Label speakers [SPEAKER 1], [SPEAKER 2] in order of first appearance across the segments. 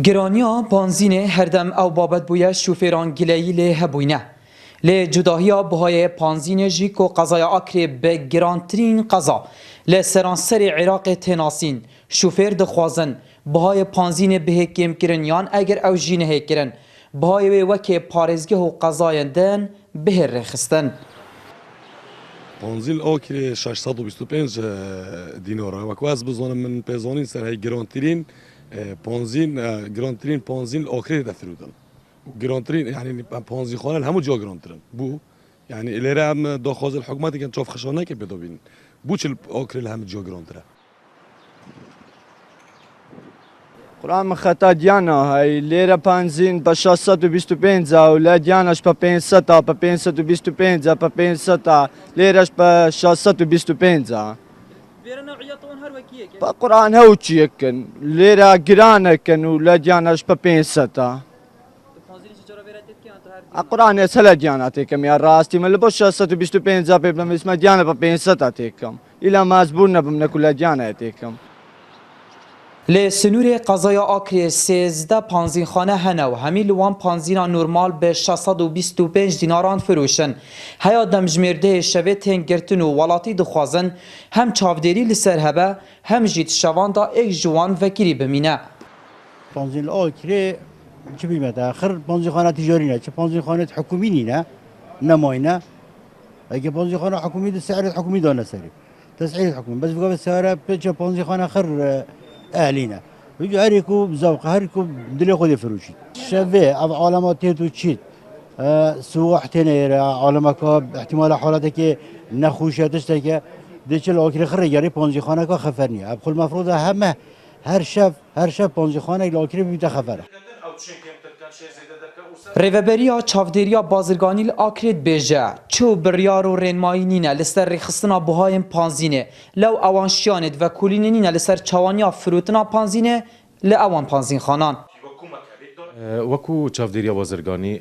[SPEAKER 1] گرانیا بنزین هردم او بابت بویا شوفیران گلایی لی هبوینه لی جداهیا بهای بنزین جیکو قضای آکری به گرانترین قضا لی سرانسر عراق تناسین شوفیر دخوازن بهای بنزین به کم کرن یان اگر او جینه کرن بهای وکی پارزگه و قضایندن به رخستن
[SPEAKER 2] بنزین آکری 625 دیناره و که از بزنم من پیزانین سر های گرانترین گرانترین بنزین آخری دفرودن گرانترین یعنی بنزین خانه همو جا گرانترن بو یعنی لیره هم داخواز الحکومتی که چاف خشانه که بده بین بو چل آخری همو جا گرانتره
[SPEAKER 3] قرآن خطا دیانا های لیره بنزین با 625 و لا دیاناش با 500 با 525 با 500 لیرش با 625 با قرآن هاو چیه کن لیره گرانه کن و لا دیاناش با 500 قرآن اصلا دیاناتی کم یا راستی من لباس 625 پیبلم اسم دیانه با 500 تیکم ایلا مزبور نبم نکولا دیانه تیکم
[SPEAKER 1] لی سنور قضای آکری 13 بنزین خانه هنو همی لوان بنزین نورمال به 625 دیناران فروشن هیا دمجمرده شوه تنگرتن و ولاتی دخوازن هم چاودری لسر هبه هم جید شوان دا ایک جوان وکری بمینه
[SPEAKER 4] بنزین آکری چه بیمت آخر بنزین خانه تجاری نه چه بنزین خانه حکومی نه نماینه اگه بنزین خانه حکومی ده سعر حکومی دانه سری تسعیر حکومی بس بقى سعره بچه بنزین خانه آخر اهلینا ویجو هریکو ذوق هریکو دلی خودی فروشی شوه او علامات تو چید سوق احتنایر علامت که احتمال حالته که نخوشیتش که دیچل آخر خری یاری بنزین خانه که خفر نیه اب خل مفروض همه هر شب بنزین خانه لاکری بیت خفره
[SPEAKER 1] ریوبریا چاودریا بازرگانی آکرید بیجه چو بریار و رنمایی نینه لسر رخصتنا بهای پانزینه لو اوانشیاند و کلینه نینه لسر چوانیا فروتنا پانزینه لأوان پانزین خانان
[SPEAKER 5] وکو چاودریا بازرگانی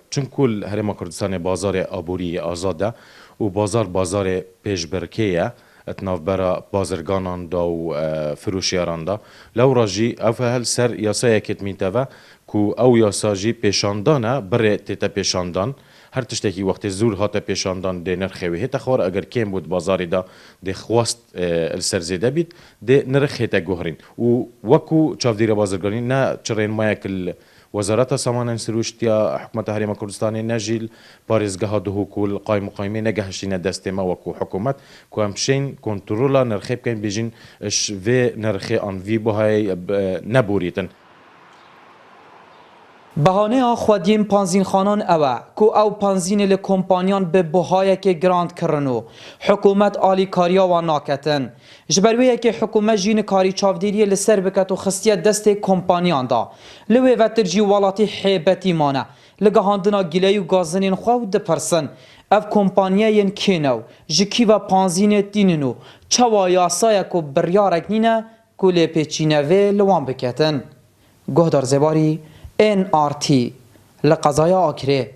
[SPEAKER 5] چون کل هرم کردستان بازار آبوری آزاده و بازار پیشبرکیه اتناف برا بازرگانان دا و فروشیاران دا لو راجی او هل سر یاسای کت میتوه کو او یاساجی پیشاندانه بره تیتا پیشاندان هر تشتکی وقت زور هاتا پیشاندان ده نرخوی هیتا خوار اگر کم بود بازاری دا ده خواست السرزیده بید ده نرخ هیتا گوهرین و وکو چافدیر بازرگانی نه چرین مایکل وزارت سامان سروشتیا حکومت هرم کردستان نجیل پارێزگەها دهوکو القایم مقایمه نگهشتینه دست ما وکو حکومت کو همشین کنترولا نرخی بکن بیجین اش و نرخی آن وی بهای نبوریتن
[SPEAKER 1] بهانه خودیم پانزین خانان اوه کو او پانزین لکمپانیان به بهای که گراند کرنو حکومت آلی کاریا و ناکتن جبرویه که حکومت جین کاری چاودیری لسر بکت و خستیت دست کمپانیان دا لوی و ترجی والاتی حیبتی مانه لگهاندنا گیلی و گازنین خواه دپرسن اف کمپانیه کینو جکی و پانزین دیننو چوا یاسای کو بریارک نینه کو لپیچینه و لوان بکتن گهدار زباری NRT لقضايا آکره